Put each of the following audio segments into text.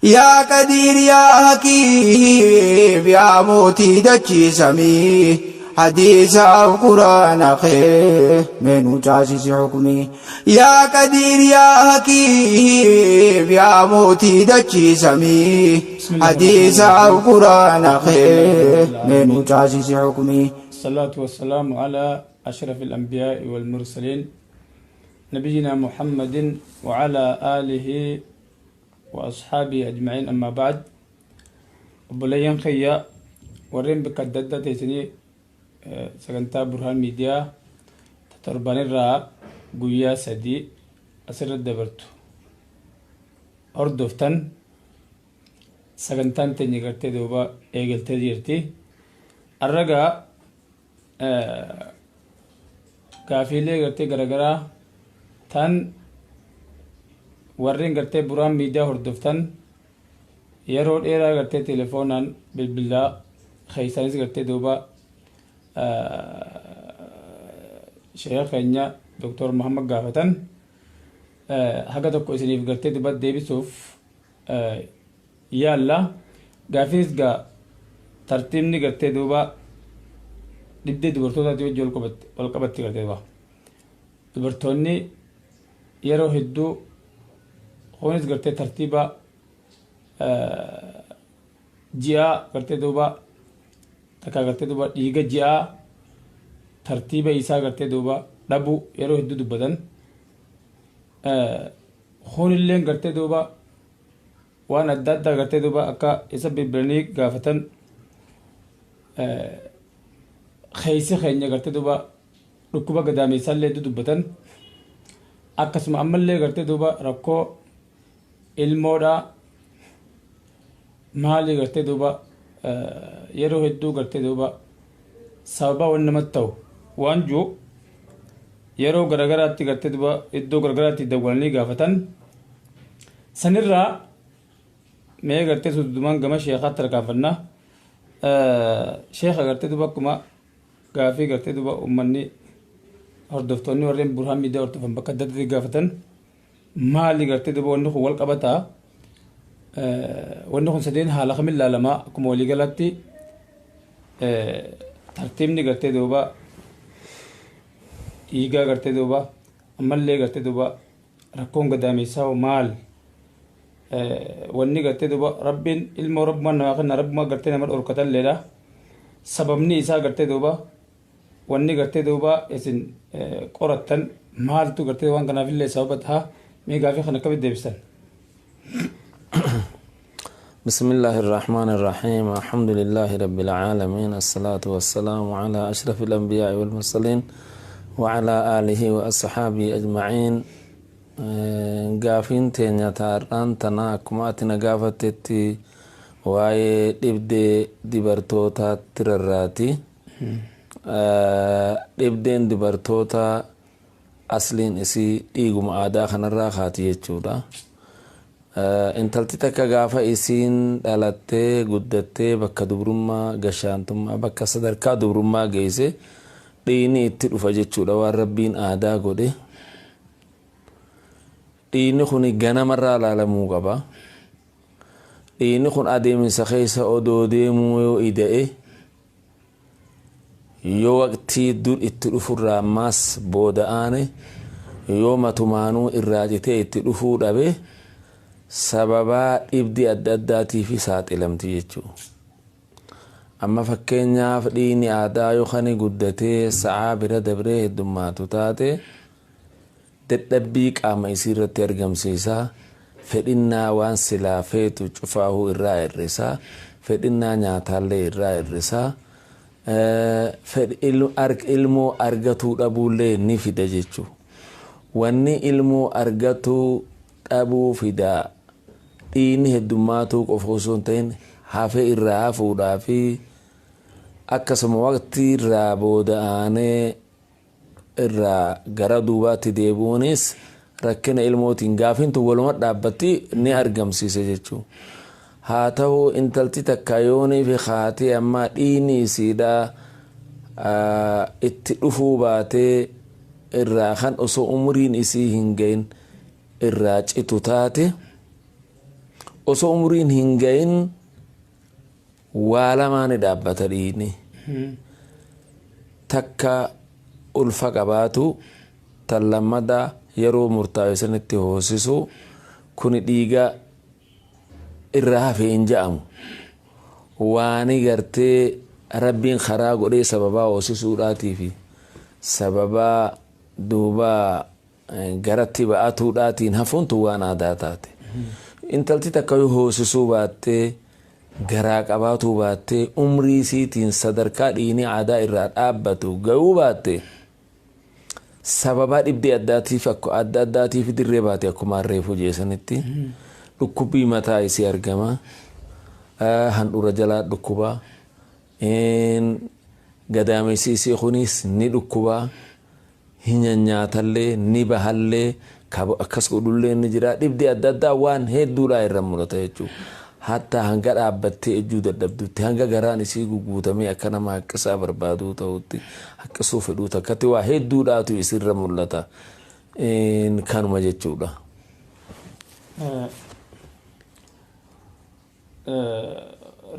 يا قدير يا حكيم يا موتي دجي سمي حديث القرآن خير من جاسس حكمي يا قدير يا حكيم يا موتي دجي سمي حديث القرآن خير من جاسس حكمي. الصلاة والسلام على أشرف الأنبياء والمرسلين نبينا محمد وعلى آله وأصحابه أجمعين. أما بعد بلين خيا ورين بكددة تيسني سكنتا برهان ميديا تتربان الرا قويا سدي أسر الدبرتو أردفتن سكنتان تنجرتي دوبا إيجل تديرتي الرقا كافيلي غرتي غرغرا تن warreen gartee buraan miidiyaa hordoftan yeroo dheeraa gartee telefoonaan bilbilaa keessanis gartee duuba sheekh keenya Dr. Muhammad gaafatan haga tokko isiniif gartee duuba deebisuuf yaalla. Gaafiis gaa tartiibni gartee duuba dhibdee dubartootaati wajji wal qabatti gartee duuba dubartoonni yeroo hedduu هونس قرتي ترتيبا جيا قرتي دوبا تكا قرتي دوبا ديغا جيا ترتيبا إيسا قرتي دوبا دبو يرو هدو دوبدن هون اللين قرتي دوبا وانا دادا قرتي دوبا أكا إيسا ببرنيك غافتن خيسي خينيا قرتي دوبا ركوبا قدامي سالي دو دوبدن أكا سما أمال لي قرتي دوبا ركو ilmoodha maali gartee duuba yeroo hedduu gartee duuba sababa waan namatti ta'u waan jiru yeroo garagaraatti gartee duuba iddoo garagaraatti dawwalanii gaafatan sanirraa mee gartee suddumaan gama sheekaatti tarkaanfannaa sheeka gartee duuba akkuma gaafii gartee duuba uummanni hordoftoonni warreen burhaan miidiyaa hordofan bakka adda addaatti gaafatan maali gartee duuba wanni kun wal qabataa wanni kun sadeen haala kamiin ilaalamaa akkuma walii galatti tartiibni gartee duuba dhiigaa gartee duuba ammallee gartee duuba rakkoon gadaameessaa maal wanni gartee duuba rabbiin ilmoo rabbumaan namaa kenna rabbumaa gartee nama dhorkatalleedha sababni isaa gartee duuba wanni gartee duuba isin qorattan maaltu gartee waan kanaafillee sababa ta'a. بسم الله الرحمن الرحيم الحمد لله رب العالمين الصلاة والسلام على أشرف الأنبياء والمرسلين وعلى آله وأصحابه أجمعين. قافين تينيا تاران تناكماتنا قافتتي واي دبدي دبرتوتا ترراتي دبدين دبرتوتا asliin isii dhiiguma aadaa kanarraa kaati jechuudha. Intalti takka gaafa isiin dhalattee guddattee bakka dubrummaa gashaantummaa bakka sadarkaa dubrummaa geesse dhiigni itti dhufa jechuudha waan rabbiin aadaa godhe. Dhiigni kun ganamarraa ilaalamuu qaba. Dhiigni kun adeemsa keessa odoo deemuu yoo ida'e yoo waqtii dur itti dhufurraa ammaas booda'aane yoo matumaanuu irraa citee itti dhufuu dhabe sababaa dhibdi adda addaatiif saaxilamti jechuudha. Amma fakkeenyaaf dhiigni aadaa yookaan guddatee sa'aa bira dabree heddummaatu taate dadhabbii qaama isii irratti argamsiisaa fedhinnaa waan silaa feetu cufaahuu irraa hir'isaa fedhinnaa nyaataallee irraa hir'isaa ilmoo argatuu dhabuullee ni fida jechuudha. Wanni ilmoo argatuu dhabuu fida dhiigni heddummaatu qofa osoo hin ta'in hafee irraa hafuudhaa fi akkasuma waqtii irraa booda'anee irraa gara duubaatti deebi'uunis rakkina ilmootiin gaafintu waluma dhaabbatti ni argamsiisa jechuudha. haa ta'u intalti takka yoonii fi haati amma dhiigni isiidha itti dhufuu baatee irraa kan osoo umriin isii hin gahin irraa citu taate osoo umriin hin gahin waa lamaan dhaabbata dhiini takka ulfa qabaatu tan lammada yeroo murtaa'e sanitti hoosisu kuni dhiiga irraa hafe hin ja'amu waani gartee rabbiin karaa godhee sababaa hoosisuudhaatiifi sababaa duuba garatti ba'atuudhaatiin hafuuntu waan aadaa taate intalti takka yoo hoosisuu baattee garaa qabaatuu baattee umrii isiitiin sadarkaa dhiinii aadaa irraa dhaabbatu ga'uu baatte sababaa dhibdee adda addaatiif dirree baate akkuma reefu jeesanitti dhukkubbii mataa isii argama handhuura jalaa dhukkubaa gadaamessi isii kunis ni dhukkubaa hin nyaatallee ni bahallee akkas godhullee ni jira dhibdee adda addaa waan hedduudhaa irra mul'ata jechuudha. Hatta hanga dhaabbattee ejjuu dadhabdutti hanga garaan isii guguutamee akka nama haqqisaa barbaaduu ta'utti haqqisuu fedhuu takkatti waa hedduudhaatu isirra mul'ata kanuma jechuudha.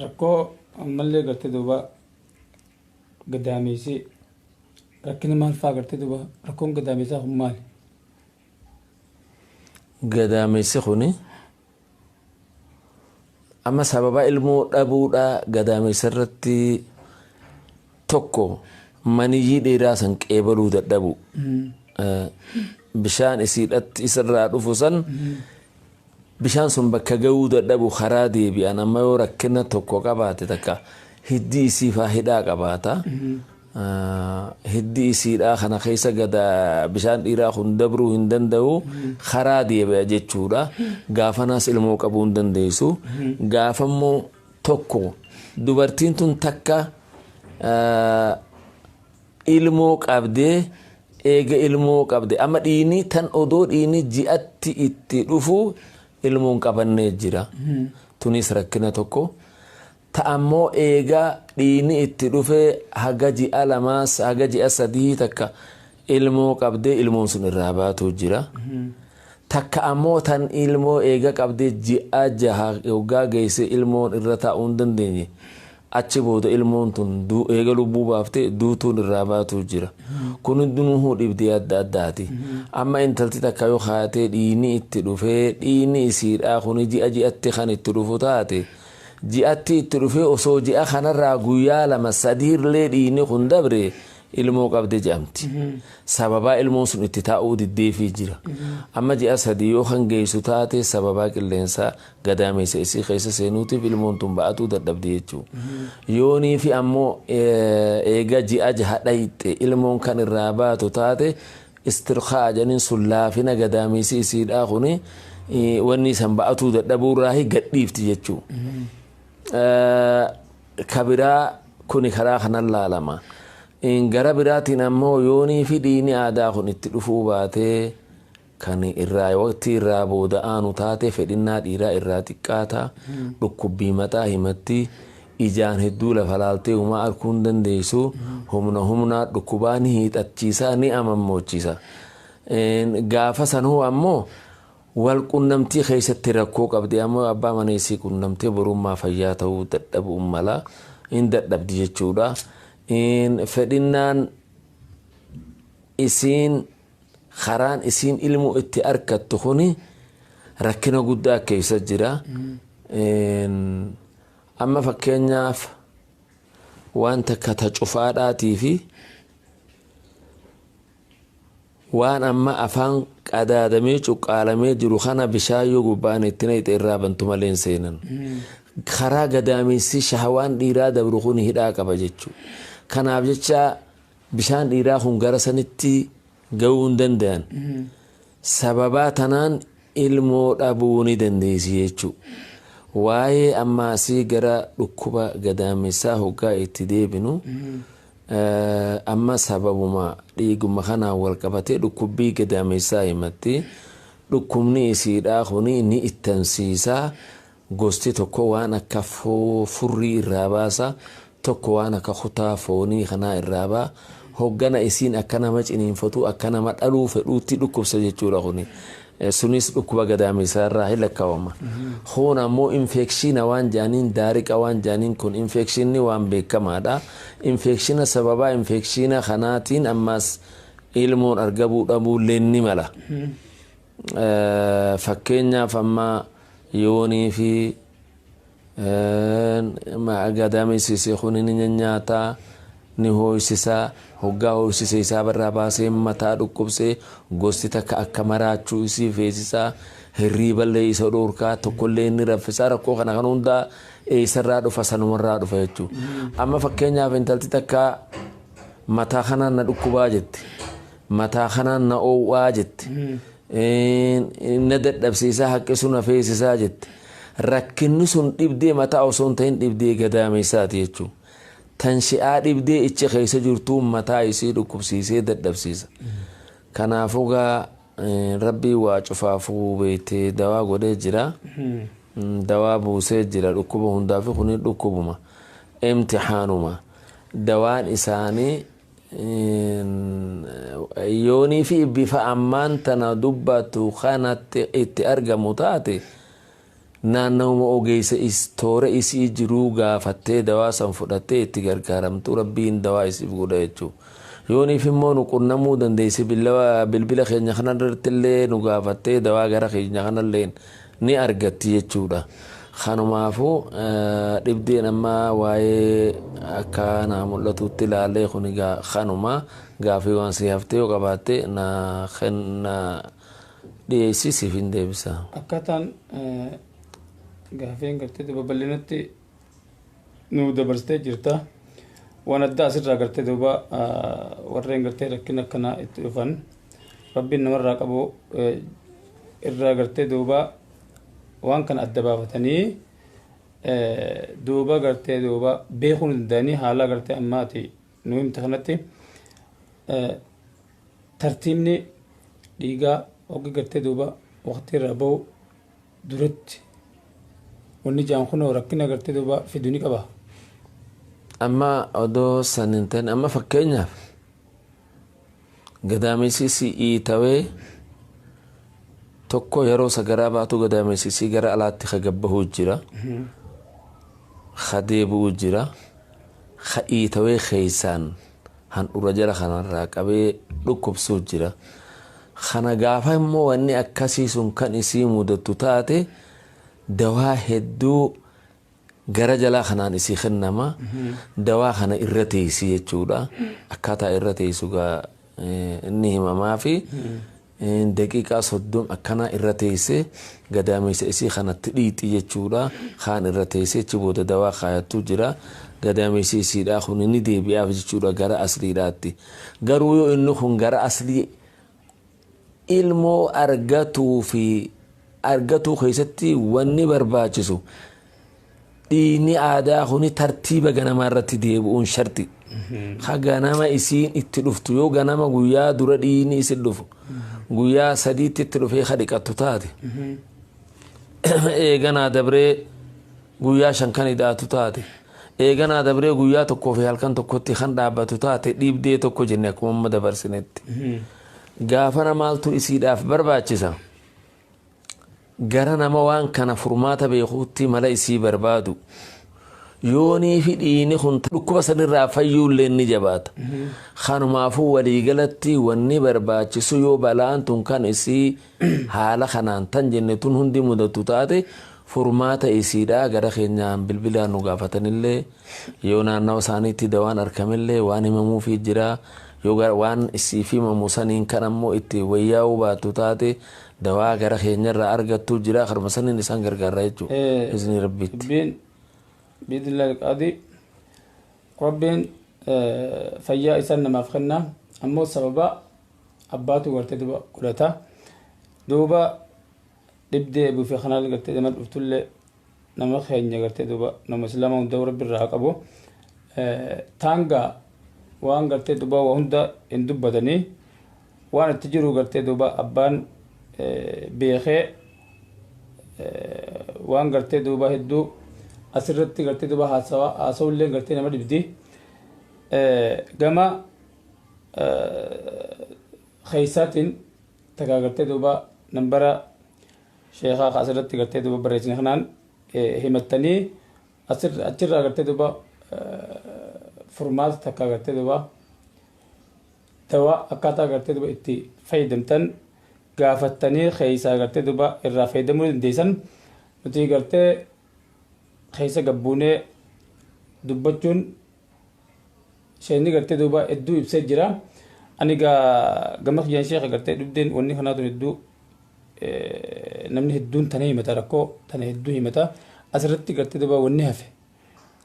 Rakkoo ammallee gartee duuba gadaamessi rakkina maal fa'aa gartee duuba rakkoon gadaamessaa kun maali? Gadaamessi kuni amma sababa ilmoo dhabuudha gadaamessa irratti tokko maniyyii dheeraa san qeebaluu dadhabu bishaan isiidhatti isarraa dhufu san bishaan sun bakka ga'uu dadhabu karaa deebi'an amma yoo rakkina tokko qabaate takka hiddi isiifaa hidhaa qabaata hiddi isiidhaa kana keessa bishaan dhiiraa kun dabruu hin danda'u karaa deebi'a jechuudha gaafanaas ilmoo qabuu hin dandeessu gaafammoo tokko dubartiin tun takka ilmoo qabdee eega ilmoo qabde amma dhiini tan odoo dhiini ji'atti itti dhufu ilmoon qabannee jira tunis rakkina tokko ta'ammoo eega dhiini itti dhufe haga ji'a lamaas haga ji'a sadii takka ilmoo qabdee ilmoon sun irraa baatu jira takka ammoo tan ilmoo eega qabdee ji'a jaha yoggaa geesse ilmoon irra taa'uu hin dandeenye achi booda ilmoon tun eega lubbuu baaftee duutuun irraa baatu jira kun hundinuu dhibdee adda addaati amma intalti takka yoo haatee dhiini itti dhufee dhiini isiidhaa kun ji'atti kan itti dhufu taate ji'atti itti dhufee osoo ji'a kanarraa guyyaa lama sadiirlee dhiini kun dabre ilmoo qabde jedhamti sababaa ilmoon sun itti taa'uu diddeefii jira amma ji'a sadii yoo kan geessu taate sababaa qilleensaa gadaamessa isii keessa seenuutiif ilmoon tun ba'atuu dadhabdi jechuudha yoonii fi ammoo eega ji'a jaha dhayxe ilmoon kan irraa baatu taate istirqaa janiin sun laafina gadaamessi isiidhaa kuni wanni san ba'atuu dadhabuurraa gadhiifti jechuudha kabiraa kuni karaa kanan laalama gara biraatiin ammoo yoonii fi dhiini aadaa kun itti dhufuu baatee kan irraa waqtii irraa booda aanu taate fedhinnaa dhiiraa irraa xiqqaata dhukkubbii mataa himatti ijaan hedduu lafa laaltee uumaa arguu hin dandeessu humna dhukkubaa ni hiixachiisa ni amammochisa gaafa sanuu ammoo wal qunnamtii keessatti rakkoo qabdi ammoo abbaa maneessii qunnamtee borummaa fayyaa ta'uu dadhabu mala hin dadhabdi jechuudha fedhinnaan isiin karaan isiin ilmoo itti arkattu kuni rakkina guddaa keessa jira amma fakkeenyaaf waan takka ta cufaadhaatii fi waan amma afaan qadaadamee cuqqaalamee jiru kana bishaan yoo gubbaan itti naqxe irraa bantu malee seenan karaa gadaamessi shahawaan dhiiraa dabru kun hidhaa qaba jechuudha kanaaf jecha bishaan dhiiraa kun gara sanitti ga'uu hin danda'an sababaa tanaan ilmoo dhabuu ni dandeessi jechuudha waa'ee ammaasii gara dhukkuba gadaamessaa hoggaa itti deebinu amma sababuma dhiiguma kanaan wal qabatee dhukkubbii gadaamessaa himatti dhukkubni isiidhaa kun ni ittansiisaa gosti tokko waan akka furrii irraa baasa tokko waan akka kutaa foonii kanaa irraa baa hoggana isiin akka nama ciniinfatu akka nama dhaluu fedhuutti dhukkubsa jechuudha kuni sunis dhukkuba gadaameysaa irraa hin lakkaawama. Kun ammoo infekshina waan jaaniin daariqa waan jaaniin kun infekshinni waan beekamaadha. Infekshina sababa infekshina kanaatiin ammas ilmoon argabuu dhabuullee ni mala. Fakkeenyaaf amma yoonii fi gadaameysiisee kun ni nyaataa ni ho'isisaa hoggaa ho'isise isaa barraa baasee mataa dhukkubsee gosti takka akka maraachuu isii feesisaa hirriiballee isa dhoorkaa tokkollee inni raffisaa rakkoo kana kan hundaa eessarraa dhufa sanumarraa dhufa jechuudha. Amma fakkeenyaaf intalti takka mataa kanaan na dhukkubaa jetti mataa kanaan na oowwaa jetti na dadhabsiisaa haqqisuu na feesisaa jetti rakkinni sun dhibdee mataa osoo hin ta'in dhibdee gadaameysaati jechuudha. Tanshi'aa dhibdee ichi keessa jirtu mataa isii dhukkubsiisee dadhabsiisa. Kanaafuu gaa rabbii waa cufaafuu beekee dawaa godhee jira. Dawaa buusee jira dhukkuba hundaaf kun dhukkubuma. Imtixaanuma. Dawaan isaanii yoonii fi bifa ammaan tana dubbatu kanatti itti argamu taate naannawuma ogeessa toora isii jiruu gaafattee dawaa san fudhattee itti gargaaramtu rabbiin dawaa isiif godha jechuudha. Yooniif immoo nu qunnamuu dandeessi bilbila keenya kanarrattillee nu gaafattee dawaa gara keenya kanallee ni argatti jechuudha. Kanumaafuu dhibdeen amma waa'ee akka naa mul'atutti ilaalee kun kanuma gaafii waan si haftee yoo qabaatte na dhiyeessisiif hin deebisa. Akkaataan gaafeen gartee babal'inatti nu dabarsitee jirta. Waan adda asirraa gartee duuba warreen gartee rakkina akkanaa itti dhufan rabbiin namarraa qabu irraa gartee duuba waan kana adda baafatanii duuba gartee duuba beekuu danda'anii haala gartee ammaati nu himta kanatti tartiibni dhiigaa hogga gartee duuba waqtii irraa bahu duratti wanni jaan kunoo rakkina gartee duuba fiduu ni qaba. Amma odoo sanin ta'in amma fakkeenyaaf gadaameysiisii iitawee tokko yeroo sagaraa baatu gadaameysiisii gara alaatti kagabbahuu jira. Kadeebuu jira. Ka iitawee keeysaan handhuura jala kanarraa qabee dhukkubsuu jira. Kana gaafa immoo wanni akkasii sun kan isii mudatu taate dawaa hedduu gara jalaa kanaan isii kennama. Dawaa kana irra teessi jechuudha. Akkaataa irra teessu inni himamaa fi daqiiqaa 30 akkana irra teessee gadaameysa isii kanatti dhiixi jechuudha. Kaan irra teessee achi booda dawaa kaayattu jira. Gadaameysa isiidhaa kun inni deebi'aaf jechuudha gara asliidhaatti. Garuu yoo inni kun gara aslii ilmoo argatuu keessatti wanni barbaachisu dhiini aadaa kuni tartiiba ganamaa irratti deebi'uun sharti. Ha ganama isiin itti dhuftu yoo ganama guyyaa dura dhiini isin dhufu guyyaa sadiitti itti dhufee kadhiqattu taate eeganaa dabree guyyaa 5 kan hidhaatu taate eeganaa dabree guyyaa tokkoo fi halkan tokkotti kan dhaabbatu taate dhiibdee tokko jenne akkuma amma dabarsinetti. Gaafana maaltu isiidhaaf barbaachisa? Gara nama waan kana furmaata beekuutti mala isii barbaadu. Yoonii fi dhiini kun dhukkuba sanirraa fayyuullee ni jabaata. Kanumaafuu waliigalatti wanni barbaachisu yoo balaan tun kan isii haala kanaan tan jenne tun hundi mudatu taate furmaata isiidhaa gara keenyaan bilbilaan nu gaafatanillee yoo naannawa isaaniitti dawaan argamillee waan himamuufii jira. Yoo waan isii fi mamusaniin kan ammoo itti wayyaa'uu baatu taate dawaa gara keenyarraa argattu jira. Karma saniin isaan gargaara jechuudha. Izni rabbitti. بإذن الله القاضي ربين فيا إسان ما فخنا أمو سببا أباتو قرتي دوبا قلتا دوبا نبدأ بفي خنال قرتي دمت بفتول نما خينيا قرتي دوبا نما سلامة ودور بالراق أبو تانغا وان قرتي دوبا وهندا اندوب بدني وان التجرو قرتي دوبا أبان بيخي وان قرتي دوبا هدو asirratti gartee duba haasawullee gartee nama dhibdi gama keeysaatiin takkaa gartee duba نمبر شيخا خاسرت قرتي دوبا بريسن خنان همتني أسر قرتي دوبا فرمات تكا قرتي دوبا توا أكاتا قرتي دوبا إتي فايدمتن قافتني خيسا قرتي دوبا إرا فايدمون ديسن نتي قرتي خيسا قبوني دبتون شيني قرتي دوبا إدو إبسي جرا أني قمخ جان شيخ قرتي دبدين وني خناتون إدو namni hedduun tana himata rakkoo tana hedduu himata asirratti gartee duuba wanni hafe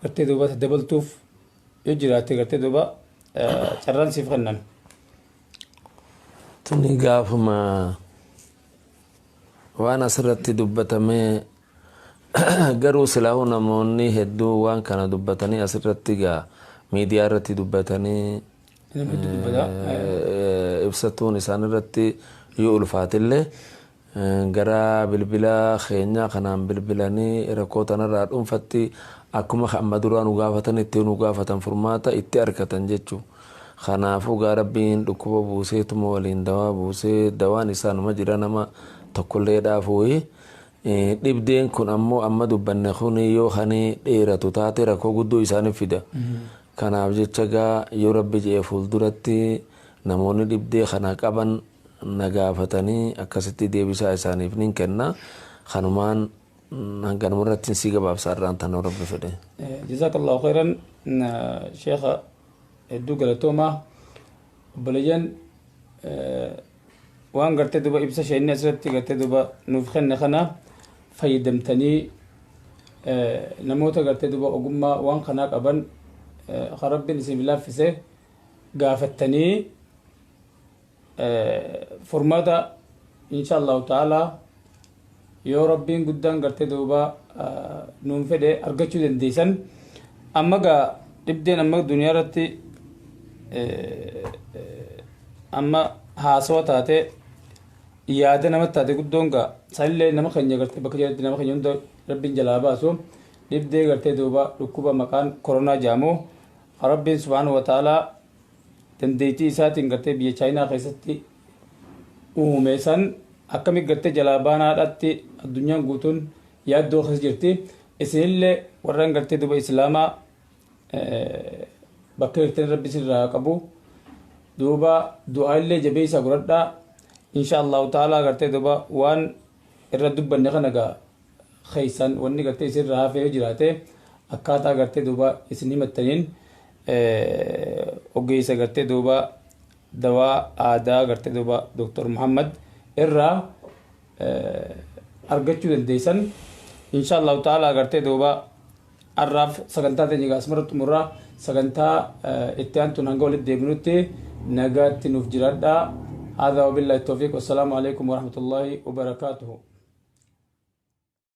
gartee duuba dabaltuuf yoo jiraate gartee duuba carraan siif kennan. Tuni gaafuma waan asirratti dubbatamee garuu silaahu namoonni hedduu waan kana dubbatanii asirratti gaa miidiyaa irratti dubbatanii ibsatuun isaan irratti yoo ulfaatillee gara bilbila keenya kanaan bilbilanii rakkoo tanarraa dhuunfatti akkuma amma duraan nu gaafatan itti nu gaafatan furmaata itti argatan jechuu. Kanaafuu gaa rabbiin dhukkuba buuseetuma waliin dawaa buusee dawaan isaanuma jira nama tokkollee dhaafuuyi. Dhibdeen kun ammoo amma dubbanne kun yoo hani dheeratu taate rakkoo guddoo isaaniif fida. Kanaaf jecha gaa yoo rabbi jee fuulduratti namoonni dhibdee kana qaban nagaafatanii akkasitti deebisaa isaaniif nin kenna kanumaan hanganuma irratti si gabaabsa irraan tan rabbi fedhe. Jazakallahu khairan sheekha hedduu galatooma obboleeyyan waan gartee duba ibsa sheenni asirratti gartee duba nuuf kenne kana fayyadamtanii namoota gartee duba ogummaa waan kanaa qaban kan rabbiin isin laaffise gaafattanii فرمادا إن شاء الله تعالى يا ربين قدام قرتي دوبا ننفده أرجعوا دنديسن أما جا تبدين أما الدنيا رتي أما هاسوا تاتي ياده نمط تاتي قدام جا سالي نما خنيا قرتي بكرة نما خنيا دو ربين جلابا سو تبدي قرتي دوبا ركوبا مكان كورونا جامو ربين سبحانه وتعالى dandeettii isaatiin gartee biyya chaayinaa keessatti uume san akkamitti gartee jalaa baanaadhaatti addunyaan guutuun yaaddoo keessa jirti isinillee warraan gartee duba islaamaa bakka hirteen rabbi isinirraa qabu duuba du'aallee jabeessaa godhadhaa insha allahu ta'ala gartee duba waan irra dubbanne kana gaa keessan wanni gartee isinirraa hafee jiraate akkaataa gartee duba isin himattaniin ogeessa gartee duuba dawaa aadaa gartee duuba Dr. Muhammad irraa argachuu dandeessan insha allahu ta'ala gartee duuba arraaf sagantaa teenya gaasmara xumurraa sagantaa itti aantuun hanga walitti deebinutti nagaatti nuuf jiraadhaa. هذا وبالله التوفيق والسلام عليكم ورحمة الله وبركاته.